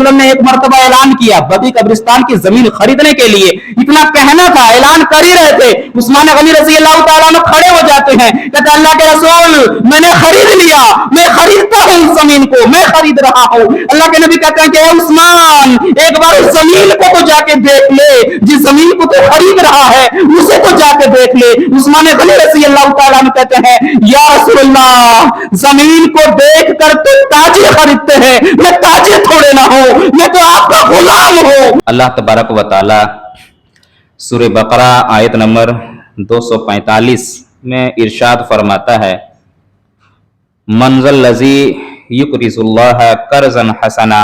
वसल्लम ने एक मरतबा ऐलान किया बकी कब्रिस्तान की जमीन खरीदने के लिए, इतना कहना था, ऐलान कर ही रहे थे, उस्मान गनी रज़ी अल्लाह तआला अन्हु खड़े हो जाते हैं, कहते अल्लाह के रसूल मैंने खरीद लिया, मैं खरीदता हूं उस जमीन को, मैं खरीद रहा हूं। अल्लाह के नबी कहते हैं कि उस्मान एक बार उस जमीन को तो जाके देख ले, जिस जमीन को तो खरीद रहा है उसे तो जाके देख ले। उस्मान गनी रज़ी अल्लाह तआला अन्हु कहते हैं या रसूलल्लाह जमीन को देख कर तो ताजे खरीदते हैं, मैं ताजे थोड़े ना हूं, मैं तो आपका गुलाम हूं। अल्लाह तबारक व तआला सूरह बकरा आयत नंबर 245 में इरशाद फरमाता है मंज़ल लज़ी युक़रिज़ुल्लाह कर्ज़न हसना,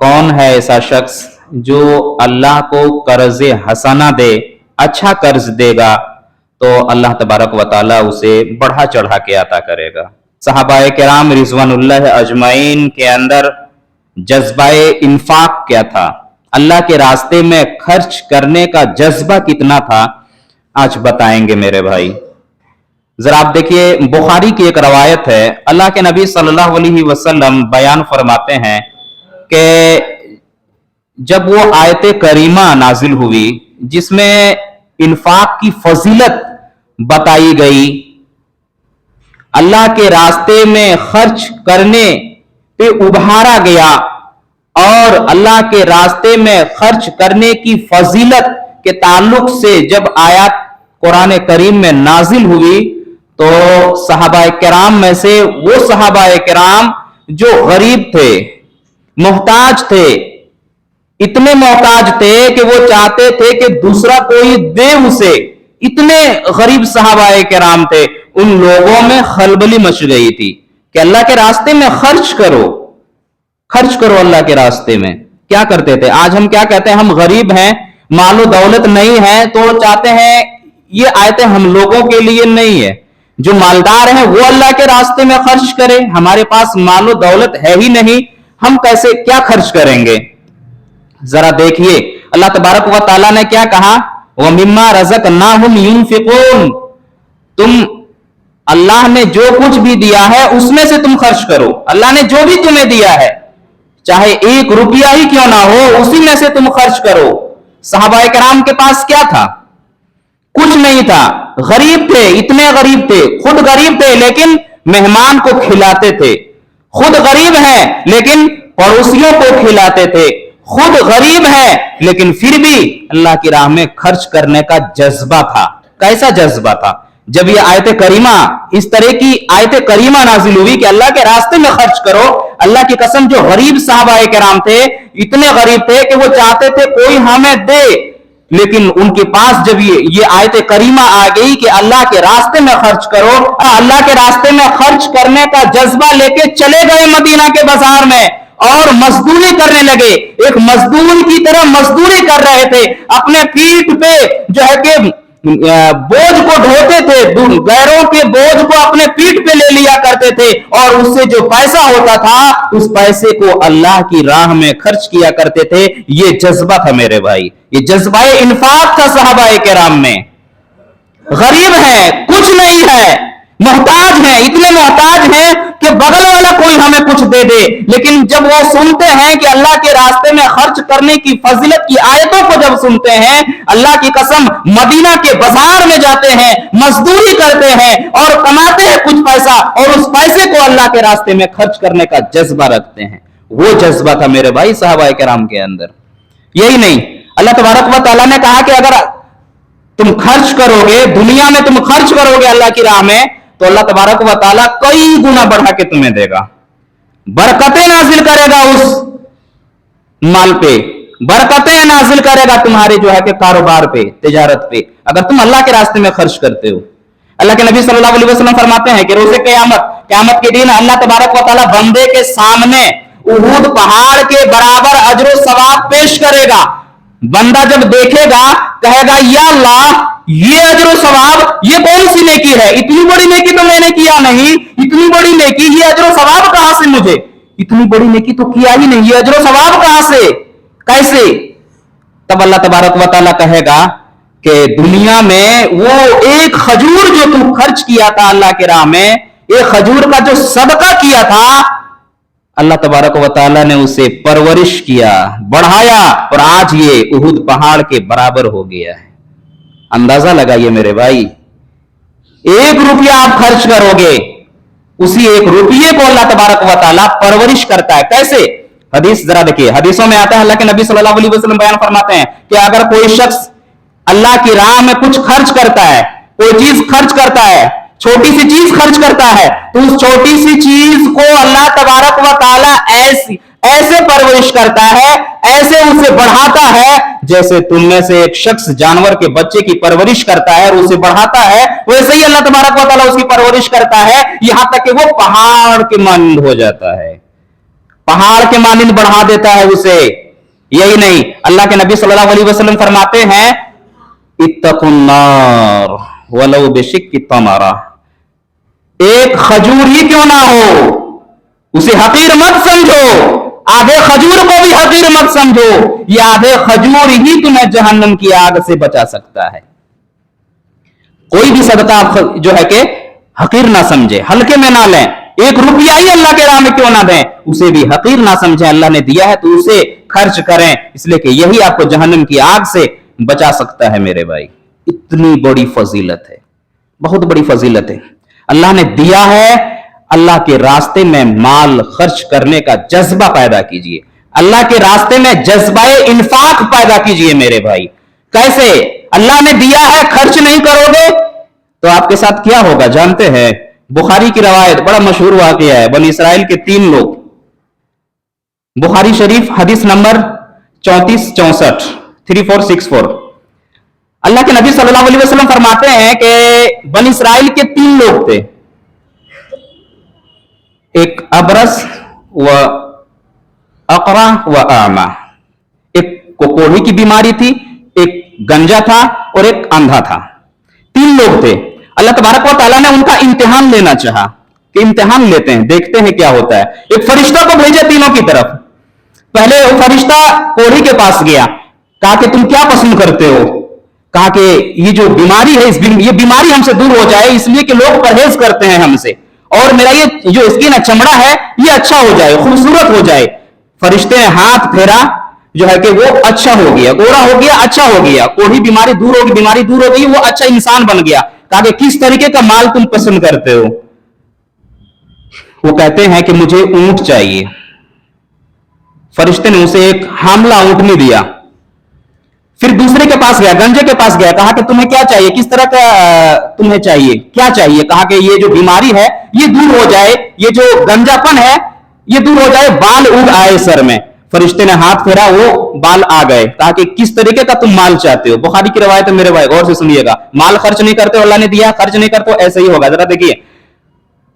कौन है ऐसा शख्स जो अल्लाह को कर्ज हसना दे, अच्छा कर्ज देगा तो अल्लाह तबारक व तआला उसे बढ़ा चढ़ा के अता करेगा। सहाबाए किराम रिज़वानुल्लाह अजमाइन के अंदर जज्बाए इंफाक क्या था, अल्लाह के रास्ते में खर्च करने का जज्बा कितना था, आज बताएंगे मेरे भाई। जरा आप देखिए, बुखारी की एक रवायत है, अल्लाह के नबी सल्लल्लाहु अलैहि वसल्लम बयान फरमाते हैं कि जब वो आयत करीमा नाजिल हुई जिसमें इंफाक की फजीलत बताई गई, अल्लाह के रास्ते में खर्च करने पे उभारा गया और अल्लाह के रास्ते में खर्च करने की फजीलत के ताल्लुक से जब आयत कुरान करीम में नाजिल हुई तो सहाबाए किराम में से वो सहाबाए किराम जो गरीब थे, मोहताज थे, इतने मोहताज थे कि वो चाहते थे कि दूसरा कोई दे उसे, इतने गरीब सहाबाए किराम थे, उन लोगों में खलबली मच गई थी कि अल्लाह के रास्ते में खर्च करो, खर्च करो अल्लाह के रास्ते में। क्या करते थे? आज हम क्या कहते हैं, हम गरीब हैं, मालो दौलत नहीं है, तो चाहते हैं ये आयतें हम लोगों के लिए नहीं है, जो मालदार हैं वो अल्लाह के रास्ते में खर्च करे, हमारे पास मालो दौलत है ही नहीं, हम कैसे क्या खर्च करेंगे। जरा देखिए अल्लाह तबारक व तआला ने क्या कहा, व मिम्मा रज़क़नाहुम युनफ़िक़ून, तुम अल्लाह ने जो कुछ भी दिया है उसमें से तुम खर्च करो। अल्लाह ने जो भी तुम्हें दिया है, चाहे 1 रुपया ही क्यों ना हो, उसी में से तुम खर्च करो। सहाबाए किराम के पास क्या था? कुछ नहीं था, गरीब थे, इतने गरीब थे, खुद गरीब थे लेकिन मेहमान को खिलाते थे, खुद गरीब हैं लेकिन पड़ोसियों को खिलाते थे, खुद गरीब हैं लेकिन फिर भी अल्लाह की राह में खर्च करने का जज्बा था। कैसा जज्बा था? जब ये आयत करीमा, इस तरह की आयत करीमा नाजिल हुई कि अल्लाह के रास्ते में खर्च करो, अल्लाह की कसम जो गरीब सहाबाए किराम थे, इतने गरीब थे कि वो चाहते थे कोई हमें दे, लेकिन उनके पास जब ये आयत करीमा आ गई कि अल्लाह के रास्ते में खर्च करो, अल्लाह के रास्ते में खर्च करने का जज्बा लेके चले गए मदीना के बाजार में और मजदूरी करने लगे। एक मजदूर की तरह मजदूरी कर रहे थे, अपने पीठ पे जो है कि बोझ को ढोते थे, गैरों के बोझ को अपने पीठ पे ले लिया करते थे और उससे जो पैसा होता था उस पैसे को अल्लाह की राह में खर्च किया करते थे। ये जज्बा था मेरे भाई, ये जज्बा इंफाक था सहाबाए किराम में। गरीब है, कुछ नहीं है, मोहताज है, इतने मोहताज हैं कि बगल वाला कोई हमें कुछ दे दे, लेकिन जब वो सुनते हैं कि अल्लाह के रास्ते में खर्च करने की फजीलत की आयतों को जब सुनते हैं, अल्लाह की कसम मदीना के बाजार में जाते हैं, मजदूरी करते हैं और कमाते हैं कुछ पैसा और उस पैसे को अल्लाह के रास्ते में खर्च करने का जज्बा रखते हैं। वो जज्बा था मेरे भाई सहाबाए किराम के अंदर। यही नहीं, अल्लाह तबारक व तआला ने कहा कि अगर तुम खर्च करोगे, दुनिया में तुम खर्च करोगे अल्लाह की राह में, तो अल्लाह तबारक व तआला कई गुना बढ़ा के तुम्हें देगा, बरकतें नाजिल करेगा उस माल पे, बरकतें नाजिल करेगा तुम्हारे जो है कि कारोबार पे, तिजारत पे, अगर तुम अल्लाह के रास्ते में खर्च करते हो। अल्लाह के नबी सल्लल्लाहु अलैहि वसल्लम फरमाते हैं कि रोज़े क़यामत के दिन अल्लाह तबारक व तआला बंदे के सामने उहद पहाड़ के बराबर अजर सवाब पेश करेगा। बंदा जब देखेगा कहेगा या अल्लाह, ये अजर सवाब, ये कौन सी नेकी है, इतनी बड़ी नेकी तो मैंने किया नहीं, इतनी बड़ी नेकी, ये अजर सवाब कहां से मुझे, इतनी बड़ी नेकी तो किया ही नहीं, ये अजर सवाब कहां से, कैसे? तब अल्लाह तबारक व तआला कहेगा कि दुनिया में वो एक खजूर जो तू खर्च किया था अल्लाह के राह में, एक खजूर का जो सदका किया था, अल्लाह तबारक व तआला ने उसे परवरिश किया, बढ़ाया, और आज ये उहुद पहाड़ के बराबर हो गया है। अंदाजा लगाइए मेरे भाई, 1 रुपया आप खर्च करोगे, उसी 1 रुपये को अल्लाह तबारक व तआला परवरिश करता है। कैसे? हदीस जरा देखिए, हदीसों में आता है, अल्लाह के नबी सल्लल्लाहु अलैहि वसल्लम बयान फरमाते हैं कि अगर कोई शख्स अल्लाह की राह में कुछ खर्च करता है, कोई चीज खर्च करता है, छोटी सी चीज खर्च करता है, तो उस छोटी सी चीज को अल्लाह तबारक व तआला ऐसे परवरिश करता है, ऐसे उसे बढ़ाता है, जैसे तुम में से एक शख्स जानवर के बच्चे की परवरिश करता है और उसे बढ़ाता है, वैसे ही अल्लाह तबारक व तआला उसकी परवरिश करता है, यहां तक कि वो पहाड़ के मानिंद हो जाता है, पहाड़ के मानिंद बढ़ा देता है उसे। यही नहीं, अल्लाह के नबी सल्लल्लाहु अलैहि वसल्लम फरमाते हैं, इत्तकुन्नार वलौ बिशिक्कि तमरा, एक खजूर ही क्यों ना हो उसे हकीर मत समझो, आधे खजूर को भी हकीर मत समझो, ये आधे खजूर ही तुम्हें जहन्नम की आग से बचा सकता है। कोई भी सदका आप जो है कि हकीर ना समझे, हल्के में ना लें, 1 रुपया ही अल्लाह के राह में क्यों ना दें, उसे भी हकीर ना समझें। अल्लाह ने दिया है तो उसे खर्च करें, इसलिए कि यही आपको जहन्नम की आग से बचा सकता है मेरे भाई। इतनी बड़ी फजीलत है, बहुत बड़ी फजीलत है। अल्लाह ने दिया है, अल्लाह के रास्ते में माल खर्च करने का जज्बा पैदा कीजिए, अल्लाह के रास्ते में जज्बाए इन्फाक पैदा कीजिए मेरे भाई। कैसे? अल्लाह ने दिया है, खर्च नहीं करोगे तो आपके साथ क्या होगा जानते हैं? बुखारी की रवायत, बड़ा मशहूर वाकया है, बनी इसराइल के 3 लोग, बुखारी शरीफ हदीस नंबर 3464 3464। अल्लाह के नबी सल्लल्लाहु अलैहि वसल्लम फरमाते हैं कि बनी इसराइल के 3 लोग थे, एक अबरस व अकरा व आमा, एक को कोढ़ी की बीमारी थी, एक गंजा था और एक अंधा था। 3 लोग थे। अल्लाह तबारक व तआला ने उनका इम्तिहान लेना चाहा कि इम्तिहान लेते हैं, देखते हैं क्या होता है। एक फरिश्ता को भेजा तीनों की तरफ। पहले वो फरिश्ता कोढ़ी के पास गया, कहा कि तुम क्या पसंद करते हो? कहा कि ये जो बीमारी है, ये बीमारी हमसे दूर हो जाए, इसलिए कि लोग परहेज करते हैं हमसे, और मेरा ये जो स्किन चमड़ा है ये अच्छा हो जाए, खूबसूरत हो जाए। फरिश्ते ने हाथ फेरा, जो है कि वो अच्छा हो गया, गोरा हो गया, अच्छा हो गया, कोढ़ी बीमारी दूर होगी, बीमारी दूर हो गई, वो अच्छा इंसान बन गया। कहा कि किस तरीके का माल तुम पसंद करते हो? वो कहते हैं कि मुझे ऊंट चाहिए। फरिश्ते ने उसे एक हामला ऊंटनी दिया। फिर दूसरे के पास गया, गंजे के पास गया, कहा कि तुम्हें क्या चाहिए, किस तरह का तुम्हें चाहिए, क्या चाहिए? कहा कि ये जो बीमारी है ये दूर हो जाए, ये जो गंजापन है ये दूर हो जाए, बाल उग आए सर में। फरिश्ते ने हाथ फेरा, वो बाल आ गए। कहा कि किस तरीके का तुम माल चाहते हो? बुखारी की रवायत है मेरे भाई, गौर से सुनिएगा। माल खर्च नहीं करते अल्लाह ने दिया, खर्च नहीं करते ऐसे ही होगा, जरा देखिए।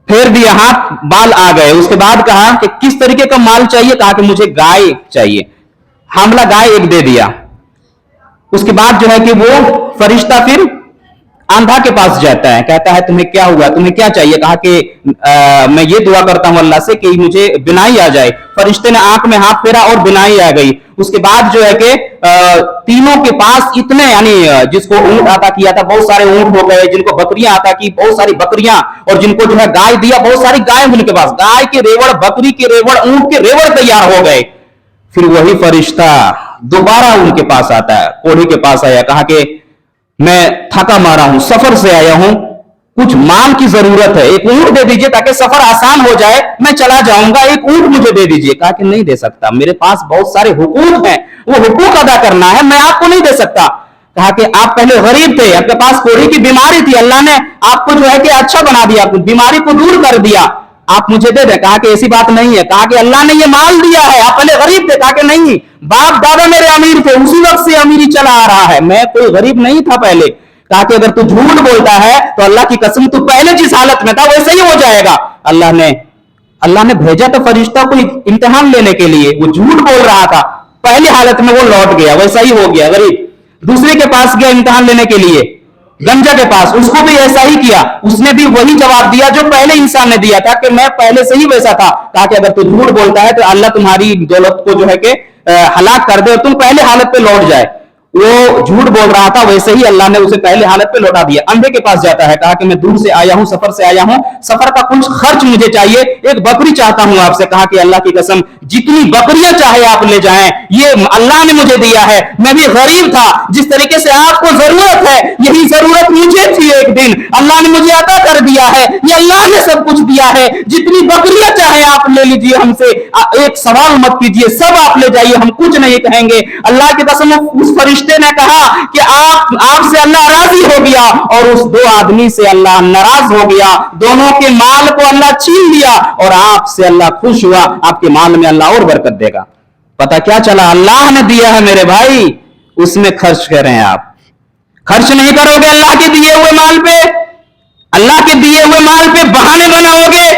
फेर दिया हाथ, बाल आ गए। उसके बाद कहा कि किस तरीके का माल चाहिए? कहा कि मुझे गाय चाहिए। हामला गाय एक दे दिया। उसके बाद जो है कि वो फरिश्ता फिर अंधा के पास जाता है, कहता है तुम्हें क्या हुआ, तुम्हें क्या चाहिए? कहा कि मैं ये दुआ करता हूं अल्लाह से कि मुझे बिनाई आ जाए। फरिश्ते ने आंख में हाथ फेरा और बिनाई आ गई। उसके बाद जो है कि तीनों के पास इतने, यानी जिसको ऊंट आता किया था बहुत सारे ऊंट हो गए, जिनको बकरियां आता की बहुत सारी बकरियां, और जिनको जो है गाय दिया बहुत सारी गाय उनके पास, गाय के रेवड़, बकरी के रेवड़, ऊंट के रेवड़ तैयार हो गए। फिर वही फरिश्ता दोबारा उनके पास आता है, कोढ़ी के पास आया, कहा कि मैं थका मारा हूं, सफर से आया हूं, कुछ माल की जरूरत है, एक ऊंट दे दीजिए ताकि सफर आसान हो जाए, मैं चला जाऊंगा, एक ऊंट मुझे दे दीजिए। कहा कि नहीं दे सकता, मेरे पास बहुत सारे हुकूक हैं, वो हुकूक अदा करना है, मैं आपको नहीं दे सकता। कहा कि आप पहले गरीब थे, आपके पास कोढ़ी की बीमारी थी, अल्लाह ने आपको जो है कि अच्छा बना दिया, बीमारी को दूर कर दिया, आप मुझे दे दे। कहा कि ऐसी बात नहीं है। कहा कि अल्लाह ने ये माल दिया है, आप पहले गरीब थे। कहा कि नहीं, बाप दादा मेरे अमीर थे, उसी वक्त से अमीरी चला आ रहा है, मैं कोई गरीब नहीं था पहले। कहा कि अगर तू झूठ बोलता है तो अल्लाह की कसम, तू पहले जिस हालत में था वैसे ही हो जाएगा। अल्लाह ने भेजा तो फरिश्ता को इम्तिहान लेने के लिए, वो झूठ बोल रहा था, पहली हालत में वो लौट गया, वैसा ही हो गया गरीब। दूसरे के पास गया इम्तिहान लेने के लिए, गंजा के पास, उसको भी ऐसा ही किया, उसने भी वही जवाब दिया जो पहले इंसान ने दिया था कि मैं पहले से ही वैसा था। कहा कि अगर तू झूठ बोलता है तो अल्लाह तुम्हारी दौलत को जो है कि हलाक कर दे और तुम पहले हालत पे लौट जाए। वो झूठ बोल रहा था, वैसे ही अल्लाह ने उसे पहले हालत पे लौटा दिया। अंधे के पास जाता है, कहा कि मैं दूर से आया हूं, सफर से आया हूं, सफर का कुछ खर्च मुझे चाहिए, एक बकरी चाहता हूं आपसे। कहा कि अल्लाह की कसम, जितनी बकरियां चाहे आप ले जाएं, ये अल्लाह ने मुझे दिया है, मैं भी गरीब था, जिस तरीके से आपको जरूरत है यही जरूरत मुझे थी, एक दिन अल्लाह ने मुझे अता कर दिया है, ये अल्लाह ने सब कुछ दिया है, जितनी बकरियां चाहे आप ले लीजिए हमसे, एक सवाल मत कीजिए, सब आप ले जाइए, हम कुछ नहीं कहेंगे। अल्लाह की कसम, उस फरिश्ते ने कहा कि आपसे अल्लाह राजी हो गया, और उस दो आदमी से अल्लाह नाराज हो गया, दोनों के माल को अल्लाह छीन लिया, और आपसे अल्लाह खुश हुआ, आपके माल में अल्लाह और बरकत देगा। पता क्या चला, अल्लाह ने दिया है मेरे भाई, उसमें खर्च करें। आप खर्च नहीं करोगे अल्लाह के दिए हुए माल पे, अल्लाह के दिए हुए माल पे बहाने बनाओगे,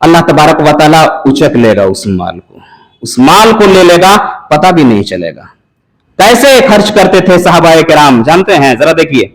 अल्लाह तबारक व तआला उचक लेगा उस माल को, उस माल को ले लेगा, पता भी नहीं चलेगा। कैसे खर्च करते थे सहाबाए किराम जानते हैं? जरा देखिए,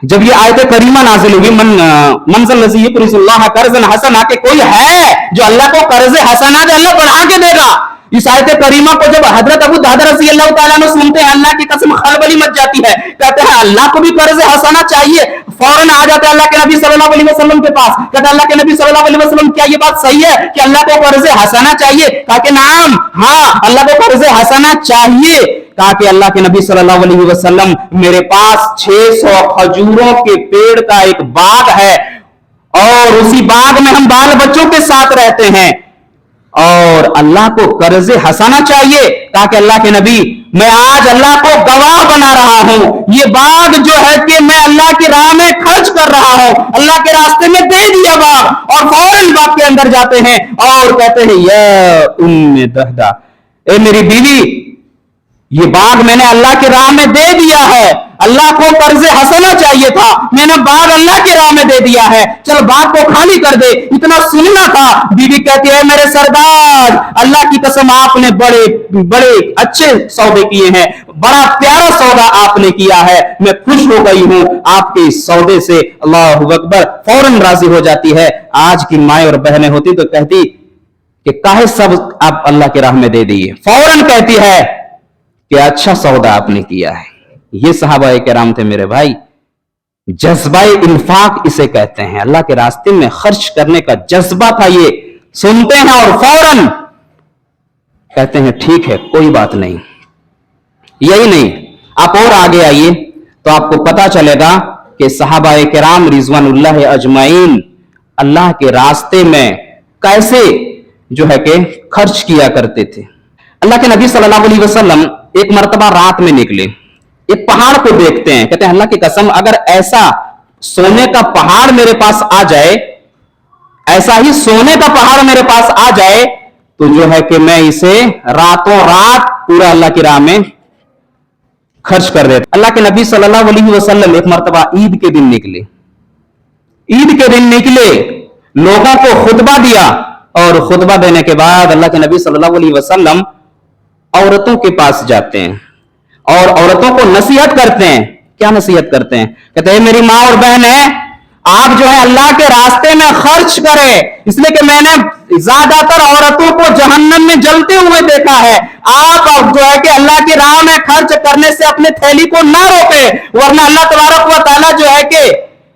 जब ये आयत करीमा नाजिल हुई, मंज़ल लज़ी युक़रिज़ुल्लाह कर्ज़न हसना, के कोई है जो अल्लाह को कर्ज हसना जो अल्लाह बढ़ा के देगा। इस आयत करीमा को जब हजरत अबू दादा रज़ी अल्लाह तआला अन्हु सुनते हैं, अल्लाह की कसम खलबली मच जाती है, कहते हैं अल्लाह को भी कर्ज हसना चाहिए। फौरन आ जाते हैं अल्लाह के नबी सल्लल्लाहु अलैहि वसल्लम के पास, कहते हैं अल्लाह के नबी सल्लल्लाहु अलैहि वसल्लम, क्या ये बात सही है कि अल्लाह को कर्ज हसना चाहिए? कहा कि नाम, हाँ अल्लाह को कर्ज हसना चाहिए। कहा कि अल्लाह के नबी सल्लल्लाहु अलैहि वसल्लम, मेरे पास 600 खजूरों के पेड़ का एक बाग है, और उसी बाग में हम बाल बच्चों के साथ रहते हैं, और अल्लाह को कर्ज हसाना चाहिए। कहा कि अल्लाह के नबी, मैं आज अल्लाह को गवाह बना रहा हूं, ये बाग जो है कि मैं अल्लाह की राह में खर्च कर रहा हूं, अल्लाह के रास्ते में दे दिया बाग। और फौरन बाग के अंदर जाते हैं और कहते हैं, या उम्मे दहदा, ए मेरी बीवी, ये बाग मैंने अल्लाह की राह में दे दिया है, अल्लाह को कर्ज हसना चाहिए था, मैंने बाग अल्लाह की राह में दे दिया है, चल बाग को खाली कर दे, इतना सुनना था। बीवी कहती है, मेरे सरदार, अल्लाह की कसम आपने बड़े बड़े अच्छे सौदे किए हैं, बड़ा प्यारा सौदा आपने किया है, मैं खुश हो गई हूं आपके इस सौदे से। अल्लाहु अकबर। फौरन राजी हो जाती है। आज की माएं और बहनें होती तो कहती कि काहे सब आप अल्लाह की राह में दे दिए। फौरन कहती है कि अच्छा सौदा आपने किया है। ये सहाबाए किराम थे मेरे भाई, जज्बाए इन्फाक इसे कहते हैं, अल्लाह के रास्ते में खर्च करने का जज्बा था। ये सुनते हैं और फौरन कहते हैं ठीक है कोई बात नहीं। यही नहीं, आप और आगे आइए तो आपको पता चलेगा कि सहाबाए किराम रिजवानुल्लाह अजमाइन अल्लाह के रास्ते में कैसे जो है कि खर्च किया करते थे। अल्लाह के नबी सल्लल्लाहु अलैहि वसल्लम एक मर्तबा रात में निकले, एक पहाड़ को देखते हैं, कहते हैं अल्लाह की कसम, अगर ऐसा सोने का पहाड़ मेरे पास आ जाए, ऐसा ही सोने का पहाड़ मेरे पास आ जाए, तो जो है कि मैं इसे रातों रात पूरा अल्लाह की राह में खर्च कर देता। अल्लाह के नबी सल्लल्लाहु अलैहि वसल्लम एक मर्तबा ईद के दिन निकले, ईद के दिन निकले, लोगों को खुतबा दिया, और खुतबा देने के बाद अल्लाह के नबी सल्लल्लाहु अलैहि वसल्लम औरतों के पास जाते हैं और औरतों को नसीहत करते हैं। क्या नसीहत करते हैं? कहते हैं मेरी माँ और बहन है, आप जो है अल्लाह के रास्ते में खर्च करें, इसलिए कि मैंने ज्यादातर औरतों को जहन्नम में जलते हुए देखा है। आप जो है कि अल्लाह की राह में खर्च करने से अपने थैली को ना रोके, वरना अल्लाह तबारक व तआला जो है कि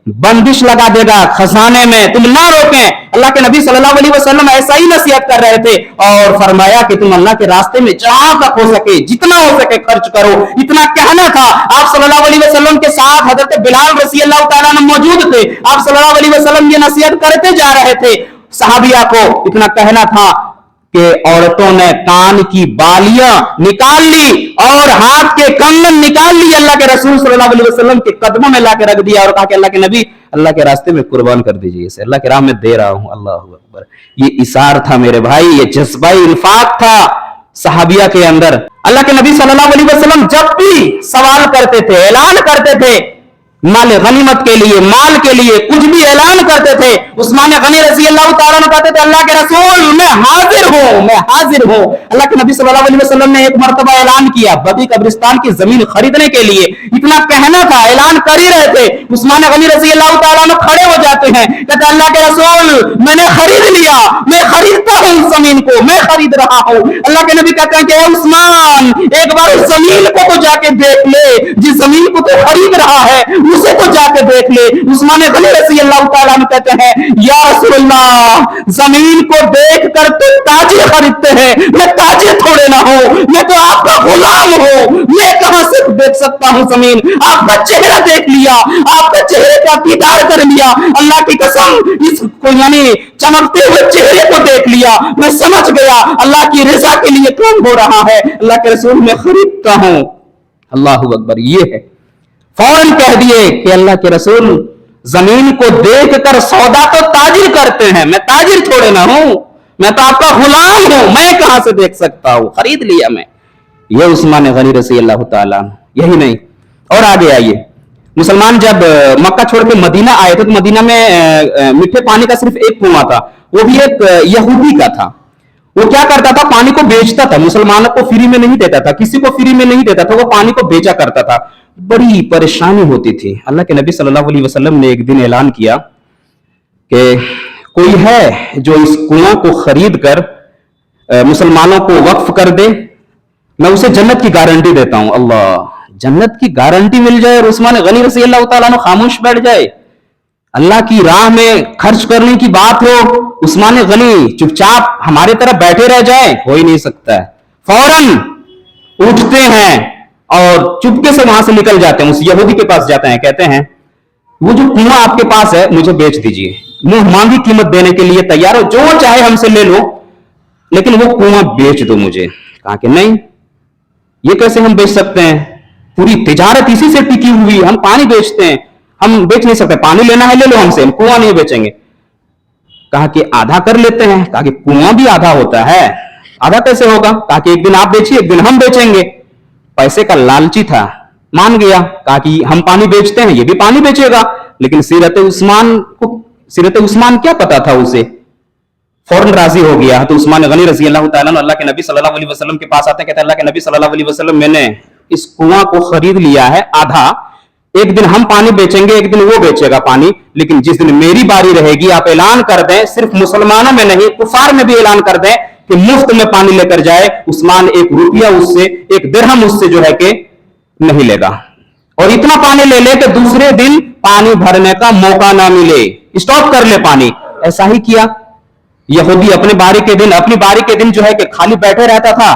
बंदिश लगा देगा खजाने में, तुम ना रोकें। अल्लाह के नबी सल्लल्लाहु अलैहि वसल्लम ऐसा ही नसीहत कर रहे थे और फरमाया कि तुम अल्लाह के रास्ते में जहां तक हो सके, जितना हो सके खर्च करो। इतना कहना था। आप सल्लल्लाहु अलैहि वसल्लम के साथ हजरत बिलाल रज़ी अल्लाह तआला अन्हु मौजूद थे। आप सल्लल्लाहु अलैहि वसल्लम ये नसीहत करते जा रहे थे सहाबिया को। इतना कहना था कि औरतों ने कान की बालियां निकाल ली और हाथ के कंगन निकाल ली, अल्लाह के रसूल सल्लल्लाहु अलैहि वसल्लम के कदमों में लाके रख दिया और कहा कि अल्लाह के नबी, अल्लाह के रास्ते में कुर्बान कर दीजिए इसे, अल्लाह के राह में दे रहा हूं। अल्लाह अकबर। ये इसार था मेरे भाई, ये जज्बा इन्फाक था सहाबिया के अंदर। अल्लाह के नबी सल्लल्लाहु अलैहि वसल्लम जब भी सवाल करते थे, ऐलान करते थे, माल गनीमत के लिए, माल के लिए कुछ भी ऐलान करते थे, उस्मान गनी रजी अल्लाह ताला अन्हु कहते थे अल्लाह के रसूल मैं हाजिर हूं, मैं हाजिर हूं। अल्लाह के नबी सल्लल्लाहु अलैहि वसल्लम ने एक मर्तबा ऐलान किया बकी कब्रिस्तान की जमीन खरीदने के लिए, इतना कहना था, ऐलान कर ही रहे थे, उस्मान गनी रजी अल्लाह ताला अन्हु खड़े हो जाते हैं, कहते अल्लाह के रसूल मैंने खरीद लिया, मैं खरीदता हूं उस जमीन को, मैं खरीद रहा हूं। अल्लाह के नबी कहते हैं कि उस्मान एक बार उस जमीन को तो जाके देख ले, जिस जमीन को तो खरीद रहा है उसे तो जाके देख ले। उस्मान गनी रज़ी अल्लाह ताला अन्हु कहते हैं या रसूलल्लाह जमीन को देख कर तो ताजे खरीदते हैं, मैं ताजे थोड़े ना हूं, मैं तो आपका गुलाम हूं, मैं कहां से देख सकता हूं जमीन? आपका चेहरा देख लिया, आपका चेहरे का दीदार कर लिया, अल्लाह की कसम इसको यानी चमकते हुए चेहरे को देख लिया, मैं समझ गया अल्लाह की रजा के लिए काम हो रहा है, अल्लाह के रसूल मैं खरीदता हूं। अल्लाहू अकबर, ये है फौरन कह दिए कि अल्लाह के रसूल जमीन को देखकर सौदा तो ताजिर करते हैं, मैं ताजिर थोड़े ना हूं, मैं तो आपका गुलाम हूं, मैं कहां से देख सकता हूं, खरीद लिया मैं। ये उस्मान गनी रज़ी अल्लाह ताला, यही नहीं और आगे आइए, मुसलमान जब मक्का छोड़ के मदीना आए थे तो मदीना में मीठे पानी का सिर्फ एक कुआं था, वो भी एक यहूदी का था। वो क्या करता था, पानी को बेचता था, मुसलमानों को फ्री में नहीं देता था, किसी को फ्री में नहीं देता था, वो पानी को बेचा करता था। बड़ी परेशानी होती थी। अल्लाह के नबी सल्लल्लाहु अलैहि वसल्लम ने एक दिन ऐलान किया कि कोई है जो इस कुआं को खरीद कर मुसलमानों को वक्फ कर दे, मैं उसे जन्नत की गारंटी देता हूं। अल्लाह, जन्नत की गारंटी मिल जाए और उस्मान गनी रज़ी अल्लाह ताला अन्हु खामोश बैठ जाए। अल्लाह की राह में खर्च करने की बात हो, उस्मान गनी चुपचाप हमारे तरफ बैठे रह जाए, हो ही नहीं सकता है। फौरन उठते हैं और चुपके से वहां से निकल जाते हैं, उस यहूदी के पास जाते हैं, कहते हैं वो जो कुआं आपके पास है मुझे बेच दीजिए, मुंह मांगी कीमत देने के लिए तैयार हो, जो चाहे हमसे ले लो, लेकिन वो कुआं बेच दो मुझे। कहा कि नहीं, ये कैसे हम बेच सकते हैं, पूरी तिजारत इसी से टिकी हुई, हम पानी बेचते हैं, हम बेच नहीं सकते, पानी लेना है ले लो हमसे, हम कुआं नहीं बेचेंगे। कहा कि आधा कर लेते हैं। कहा कि कुआं भी आधा होता है, आधा कैसे होगा? कहा कि एक दिन आप बेचिए, एक दिन हम बेचेंगे। पैसे का लालची था, मान गया। कहा कि हम पानी बेचते हैं, ये भी पानी बेचेगा। लेकिन सीरत उस्मान क्या पता था उसे, फौरन राजी हो गया। तो उस्मान गनी रज़ी अल्लाह ताला अन्हु अल्लाह के नबी सल्लल्लाहु अलैहि वसल्लम के पास आते हैं, कहते हैं अल्लाह के नबी सल्लल्लाहु अलैहि वसल्लम मैंने इस कुआं को खरीद लिया है आधा, एक दिन हम पानी बेचेंगे, एक दिन वो बेचेगा पानी, लेकिन जिस दिन मेरी बारी रहेगी आप ऐलान कर दें, सिर्फ मुसलमानों में नहीं कुफार में भी ऐलान कर दें कि मुफ्त में पानी लेकर जाए, उस्मान एक रुपया उससे, एक दिरहम उससे जो है कि नहीं लेगा। और इतना पानी ले ले कि दूसरे दिन पानी भरने का मौका ना मिले, स्टॉप कर ले पानी। ऐसा ही किया यहूदी अपनी बारी के दिन जो है कि खाली बैठे रहता था,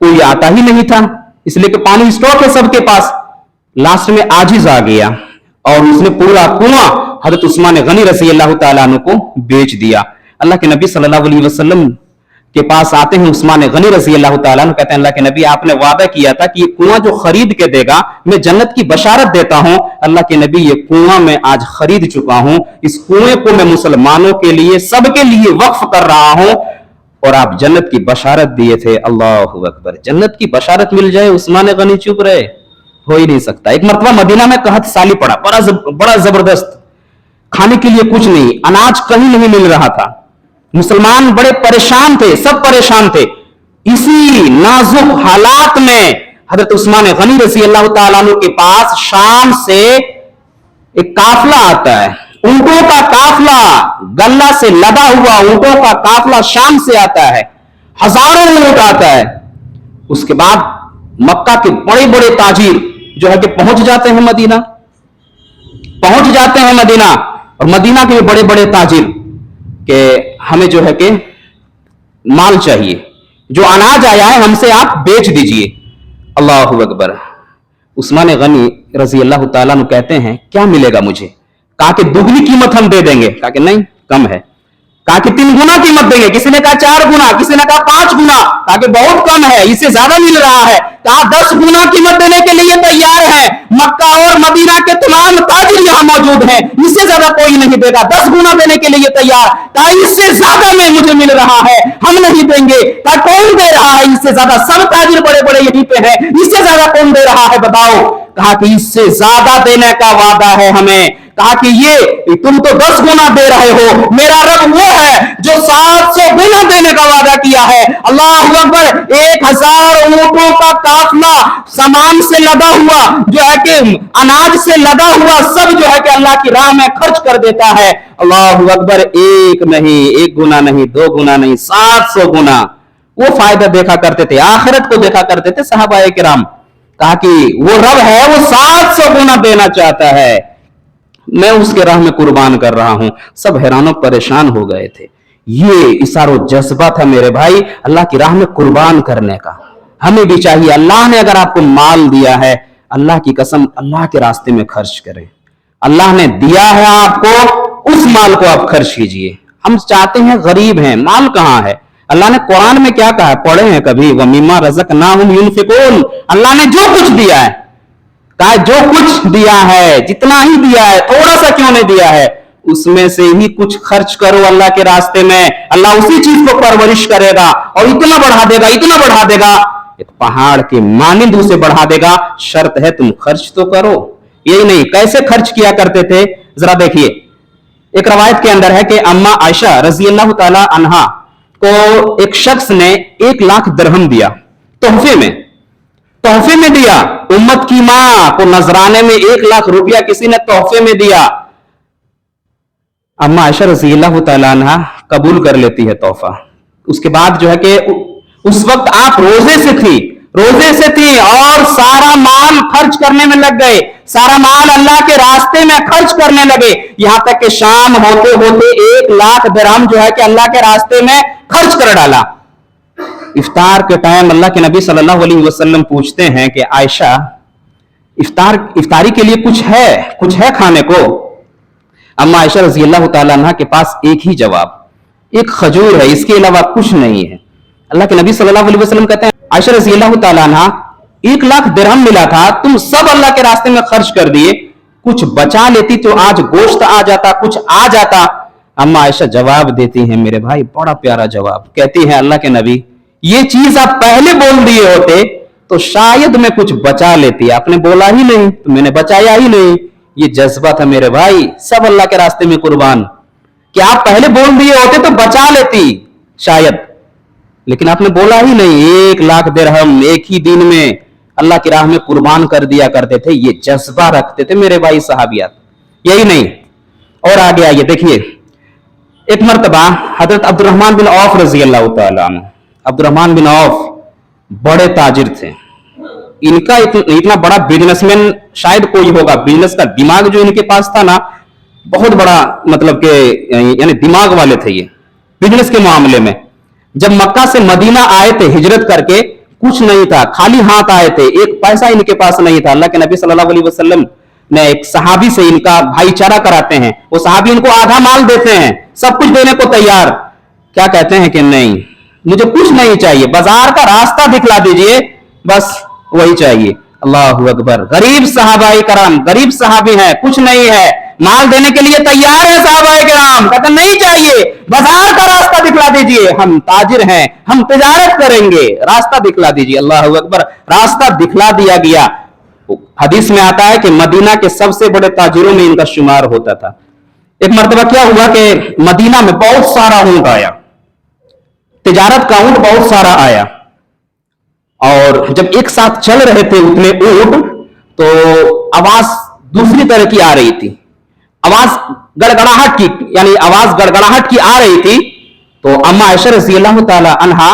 कोई आता ही नहीं था, इसलिए कि पानी स्टॉक है सबके पास। लास्ट में आजिज आ गया और उसने पूरा कुआं हजरत उस्मान गनी रज़ी अल्लाह ताला अन्हु को बेच दिया। अल्लाह के नबी सल्लल्लाहु अलैहि वसल्लम के पास आते हैं उस्मान गनी रज़ी अल्लाह ताला अन्हु, कहते हैं अल्लाह के नबी आपने वादा किया था कि ये कुआं जो खरीद के देगा मैं जन्नत की बशारत देता हूं। अल्लाह के नबी ये कुआं मैं आज खरीद चुका हूं, इस कुएं को मैं मुसलमानों के लिए सबके लिए वक्फ कर रहा हूं और आप जन्नत की बशारत दिए थे। अल्लाहु अकबर, जन्नत की बशारत मिल जाए, उस्मान गनी चुप रहे, हो ही नहीं सकता। एक मरतबा मदीना में कहत साली पड़ा, बड़ा जबरदस्त, खाने के लिए कुछ नहीं, अनाज कहीं नहीं मिल रहा था, मुसलमान बड़े परेशान थे, सब परेशान थे। इसी नाजुक हालात में हजरत उस्मान गनी रज़ी अल्लाह ताला अन्हु के पास शाम से एक काफला आता है, ऊंटों का काफला, गल्ला से लदा हुआ ऊंटों का काफला शाम से आता है, हजारों ऊंट आता है। उसके बाद मक्का के बड़े बड़े ताजिर जो है कि पहुंच जाते हैं मदीना, और मदीना के बड़े बड़े ताजिर के हमें जो है कि माल चाहिए, जो अनाज आया है हमसे आप बेच दीजिए। अल्लाहु अकबर, उस्मान गनी रज़ी अल्लाह ताला अन्हु कहते हैं क्या मिलेगा मुझे? कहा कि दुगनी कीमत हम दे देंगे। कहा कि नहीं, कम है। कहा कि 3 गुना कीमत देंगे, किसी ने कहा 4 गुना, किसी ने कहा 5 गुना। कहा कि बहुत कम है, इससे ज्यादा मिल रहा है। कहा 10 गुना कीमत देने के लिए तैयार है, मक्का और मदीना के तमाम ताजिर यहां मौजूद हैं, इससे ज्यादा कोई नहीं देगा, 10 गुना देने के लिए तैयार। कहा इससे ज्यादा में मुझे मिल रहा है, हम नहीं देंगे। कहा कौन दे रहा है इससे ज्यादा? सब ताजिर बड़े बड़े यहीं पे हैं, इससे ज्यादा कौन दे रहा है बताओ? کہا کہ اس سے زیادہ دینے کا وعدہ ہے ہمیں. کہا کہ یہ تم تو 10 گنا دے رہے ہو, میرا رب وہ ہے جو 700 گنا دینے کا وعدہ کیا ہے. اللہ اکبر. 1000 اونٹوں کا قافلہ سامان سے لدا ہوا, جو ہے کہ اناج سے لدا ہوا, سب جو ہے کہ اللہ کی راہ میں خرچ کر دیتا ہے. اللہ اکبر. ایک نہیں, 1 گنا نہیں, 2 گنا نہیں, 700 گنا وہ فائدہ دیکھا کرتے تھے, آخرت کو دیکھا کرتے تھے صحابہ کرام. کہا کہ وہ رب ہے وہ 700 گنا دینا چاہتا ہے, میں اس کے راہ میں قربان کر رہا ہوں. سب حیران و پریشان ہو گئے تھے. یہ اثار و جذبہ تھا میرے بھائی اللہ کی راہ میں قربان کرنے کا. ہمیں بھی چاہیے, اللہ نے اگر آپ کو مال دیا ہے, اللہ کی قسم اللہ کے راستے میں خرچ کریں. اللہ نے دیا ہے آپ کو, اس مال کو آپ خرچ کیجئے. ہم چاہتے ہیں, غریب ہیں, مال کہاں ہے؟ اللہ نے قرآن میں کیا کہا ہے, پڑھے ہیں کبھی؟ وَمِمَّا رَزَقْنَاهُمْ يُنْفِقُونَ. اللہ نے جو کچھ دیا ہے, کہا جو کچھ دیا ہے, جتنا ہی دیا ہے, تھوڑا سا کیوں نہیں دیا ہے, اس میں سے ہی کچھ خرچ کرو اللہ کے راستے میں. اللہ اسی چیز کو پرورش کرے گا اور اتنا بڑھا دے گا, اتنا بڑھا دے گا, ایک پہاڑ کے مانند اسے بڑھا دے گا. شرط ہے تم خرچ تو کرو. یہی نہیں, کیسے خرچ کیا کرتے تھے ذرا دیکھیے. ایک روایت کے اندر ہے کہ اما عائشہ رضی اللہ تعالی عنہا کو ایک شخص نے 1 لاکھ درہم دیا تحفے میں دیا. امت کی ماں کو نذرانے میں 1 لاکھ روپیہ کسی نے تحفے میں دیا. اما عائشہ رضی اللہ تعالی عنہا قبول کر لیتی ہے تحفہ. اس کے بعد جو ہے کہ اس وقت آپ روزے سے تھی اور سارا مال خرچ کرنے میں لگ گئے, سارا مال اللہ کے راستے میں خرچ کرنے لگے, یہاں تک کہ شام ہوتے ہوتے 1 لاکھ درہم جو ہے کہ اللہ کے راستے میں خرچ کر ڈالا. افطار کے ٹائم اللہ کے نبی صلی اللہ علیہ وسلم پوچھتے ہیں کہ عائشہ افطاری کے لیے کچھ ہے کھانے کو؟ اما عائشہ رضی اللہ تعالیٰ عنہ کے پاس ایک ہی جواب, ایک کھجور ہے, اس کے علاوہ کچھ نہیں ہے. اللہ کے نبی صلی اللہ علیہ وسلم کہتے ہیں عائشہ رضی اللہ تعالیٰ عنہ 1 لاکھ درہم ملا تھا, تم سب اللہ کے راستے میں خرچ کر دیے, کچھ بچا لیتی تو آج گوشت آ جاتا, کچھ آ جاتا. اما عائشہ جواب دیتی ہیں میرے بھائی, بڑا پیارا جواب. کہتی ہیں اللہ کے نبی یہ چیز آپ پہلے بول دیے ہوتے تو شاید میں کچھ بچا لیتی, آپ نے بولا ہی نہیں تو میں نے بچایا ہی نہیں. یہ جذبہ تھا میرے بھائی, سب اللہ کے راستے میں قربان. کہ آپ پہلے بول دیے ہوتے تو بچا لیتی شاید, لیکن آپ نے بولا ہی نہیں. 1 لاکھ درہم ایک ہی دن میں اللہ کی راہ میں قربان کر دیا کرتے تھے. یہ جذبہ رکھتے تھے میرے بھائی صحابیات. یہی نہیں, اور آگے آئیے دیکھیے. ایک مرتبہ حضرت عبد الرحمن بن عوف رضی اللہ تعالیٰ عنہ, عبد الرحمن بن عوف بڑے تاجر تھے. ان کا اتنا بڑا بزنس مین شاید کوئی ہوگا, بزنس کا دماغ جو ان کے پاس تھا نا, بہت بڑا, مطلب کہ یعنی دماغ والے تھے یہ بزنس کے معاملے میں. جب مکہ سے مدینہ آئے تھے ہجرت کر کے, کچھ نہیں تھا, خالی ہاتھ آئے تھے, 1 پیسہ ان کے پاس نہیں تھا. اللہ کے نبی صلی اللہ علیہ وسلم نے ایک صحابی سے ان کا بھائی چارہ کراتے ہیں, وہ صحابی ان کو آدھا مال دیتے ہیں, سب کچھ دینے کو تیار. کیا کہتے ہیں کہ نہیں, مجھے کچھ نہیں چاہیے, بازار کا راستہ دکھلا دیجئے, بس وہی چاہیے. اللہ اکبر. غریب صحابہ کرام, غریب صحابی ہیں, کچھ نہیں ہے, مال دینے کے لیے تیار ہے صحابہ کرام. کہتے نہیں چاہیے, بازار کا راستہ دکھلا دیجئے, ہم تاجر ہیں, ہم تجارت کریں گے, راستہ دکھلا دیجئے. اللہ اکبر. راستہ دکھلا دیا گیا. حدیث میں آتا ہے کہ مدینہ کے سب سے بڑے تاجروں میں ان کا شمار ہوتا تھا. ایک مرتبہ کیا ہوا کہ مدینہ میں بہت سارا اونٹ آیا, تجارت کا اونٹ بہت سارا آیا, اور جب ایک ساتھ چل رہے تھے اتنے اونٹ تو آواز دوسری طرح کی آ رہی تھی, آواز گڑگڑاہٹ کی, یعنی آواز گڑگڑاہٹ کی آ رہی تھی. تو اما عائشہ رضی اللہ تعالی عنہا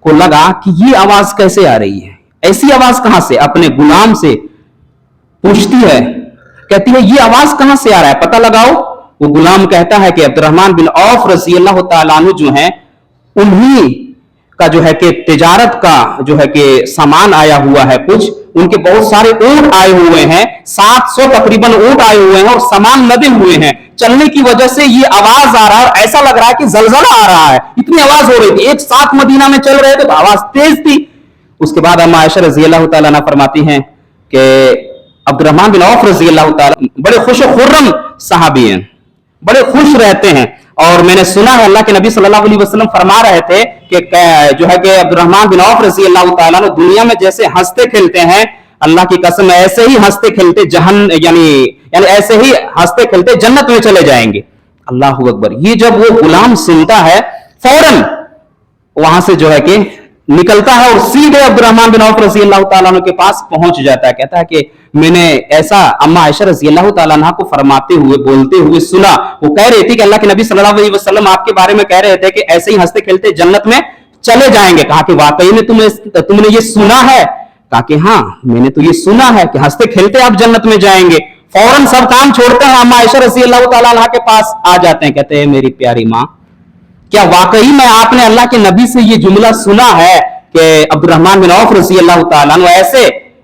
کو لگا کہ یہ آواز کیسے آ رہی ہے, ایسی آواز کہاں سے؟ اپنے غلام سے پوچھتی ہے, کہتی ہے یہ آواز کہاں سے آ رہا ہے, پتہ لگاؤ. وہ غلام کہتا ہے کہ عبد الرحمن بن عوف رضی اللہ تعالیٰ عنہ جو ہیں, انہی کا جو ہے کہ تجارت کا جو ہے کہ سامان آیا ہوا ہے, کچھ ان کے بہت سارے اونٹ آئے ہوئے ہیں, 700 تقریباً اونٹ آئے ہوئے ہیں اور سامان لدے ہوئے ہیں. چلنے کی وجہ سے یہ آواز آ رہا ہے, ایسا لگ رہا ہے کہ زلزلہ آ رہا ہے, اتنی آواز ہو رہی تھی. ایک ساتھ مدینہ میں چل رہے تھے تو آواز تیز تھی. اس کے بعد اما عائشہ رضی اللہ تعالیٰ عنہ فرماتی ہیں کہ عبد الرحمن بن عوف رضی اللہ تعالیٰ بڑے خوش و خرم صحابی ہیں, بڑے خوش رہتے ہیں. اور میں نے سنا ہے اللہ کے نبی صلی اللہ علیہ وسلم فرما رہے تھے کہ جو ہے کہ عبد الرحمن بن عوف رضی اللہ تعالیٰ عنہ دنیا میں جیسے ہنستے کھیلتے ہیں, اللہ کی قسم ایسے ہی ہنستے کھیلتے یعنی ایسے ہی ہنستے کھیلتے جنت میں چلے جائیں گے. اللہ اکبر. یہ جب وہ غلام سنتا ہے فوراً وہاں سے جو ہے کہ نکلتا ہے اور سیدھے عبد الرحمن بن عوف رضی اللہ تعالیٰ عنہ کے پاس پہنچ جاتا ہے. کہتا ہے کہ میں نے ایسا اما عائشہ رضی اللہ تعالیٰ عنہ کو فرماتے ہوئے بولتے ہوئے سنا. وہ کہہ رہی تھی کہ اللہ کے نبی صلی اللہ علیہ وسلم آپ کے بارے میں کہہ رہے تھے کہ ایسے ہی ہنستے کھیلتے جنت میں چلے جائیں گے. کہا کہ واقعی میں تم نے یہ سنا ہے؟ کہا کہ ہاں میں نے تو یہ سنا ہے کہ ہنستے کھیلتے آپ جنت میں جائیں گے. فوراً سب کام چھوڑتے ہیں اما عائشہ رضی اللہ تعالیٰ عنہ کے پاس آ جاتے ہیں. کہتے ہیں میری پیاری ماں کیا واقعی میں آپ نے اللہ کے نبی سے یہ جملہ سنا ہے کہ عبد الرحمن بن عوف رضی اللہ تعالیٰ عنہ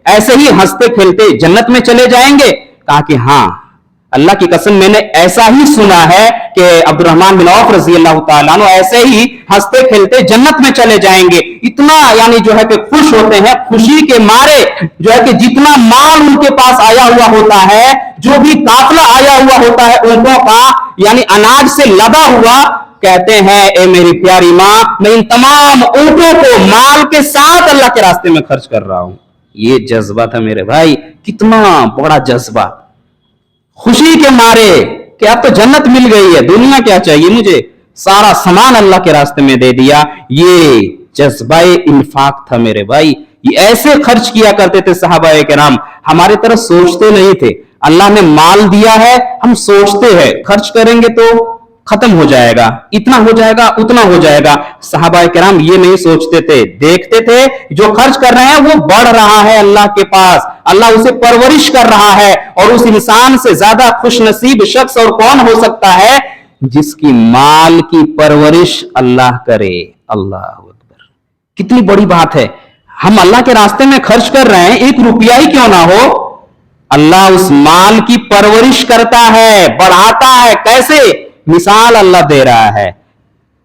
ایسے ہی ہنستے کھیلتے جنت میں چلے جائیں گے؟ کہا کہ ہاں اللہ کی قسم میں نے ایسا ہی سنا ہے کہ عبد الرحمن بن عوف رضی اللہ تعالیٰ عنہ ایسے ہی ہنستے کھیلتے جنت میں چلے جائیں گے. اتنا یعنی جو ہے کہ خوش ہوتے ہیں, خوشی کے مارے جو ہے کہ جتنا مال ان کے پاس آیا ہوا ہوتا ہے, جو بھی قافلہ آیا ہوا ہوتا ہے اونٹوں کا یعنی اناج سے لدا ہوا, کہتے ہیں اے میری پیاری ماں میں ان تمام اونٹوں کو مال کے ساتھ اللہ کے راستے میں خرچ کر رہا ہوں. یہ جذبہ تھا میرے بھائی, کتنا بڑا جذبہ, خوشی کے مارے کہ اب تو جنت مل گئی ہے, دنیا کیا چاہیے مجھے, سارا سامان اللہ کے راستے میں دے دیا. یہ جذبہ انفاق تھا میرے بھائی. یہ ایسے خرچ کیا کرتے تھے صحابہ کرام, ہمارے طرح سوچتے نہیں تھے. اللہ نے مال دیا ہے, ہم سوچتے ہیں خرچ کریں گے تو ختم ہو جائے گا, اتنا ہو جائے گا اتنا ہو جائے گا. صحابہ کرام یہ نہیں سوچتے تھے, دیکھتے تھے جو خرچ کر رہے ہیں وہ بڑھ رہا ہے اللہ کے پاس, اللہ اسے پرورش کر رہا ہے. اور اس انسان سے زیادہ خوش نصیب شخص اور کون ہو سکتا ہے جس کی مال کی پرورش اللہ کرے. اللہ اکبر, کتنی بڑی بات ہے. ہم اللہ کے راستے میں خرچ کر رہے ہیں, 1 روپیہ ہی کیوں نہ ہو, اللہ اس مال کی پرورش کرتا ہے, بڑھاتا ہے. کیسے؟ مثال اللہ دے رہا ہے.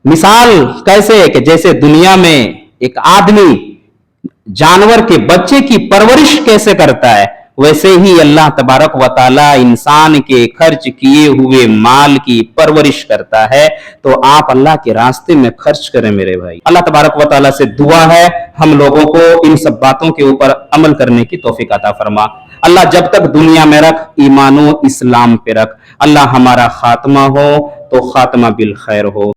مثال کیسے کہ جیسے دنیا میں ایک آدمی جانور کے بچے کی پرورش کیسے کرتا ہے, ویسے ہی اللہ تبارک و تعالی انسان کے خرچ کیے ہوئے مال کی پرورش کرتا ہے. تو آپ اللہ کے راستے میں خرچ کریں میرے بھائی. اللہ تبارک و تعالی سے دعا ہے ہم لوگوں کو ان سب باتوں کے اوپر عمل کرنے کی توفیق عطا فرما. اللہ جب تک دنیا میں رکھ, ایمان و اسلام پہ رکھ. اللہ ہمارا خاتمہ ہو تو خاتمہ بالخیر ہو.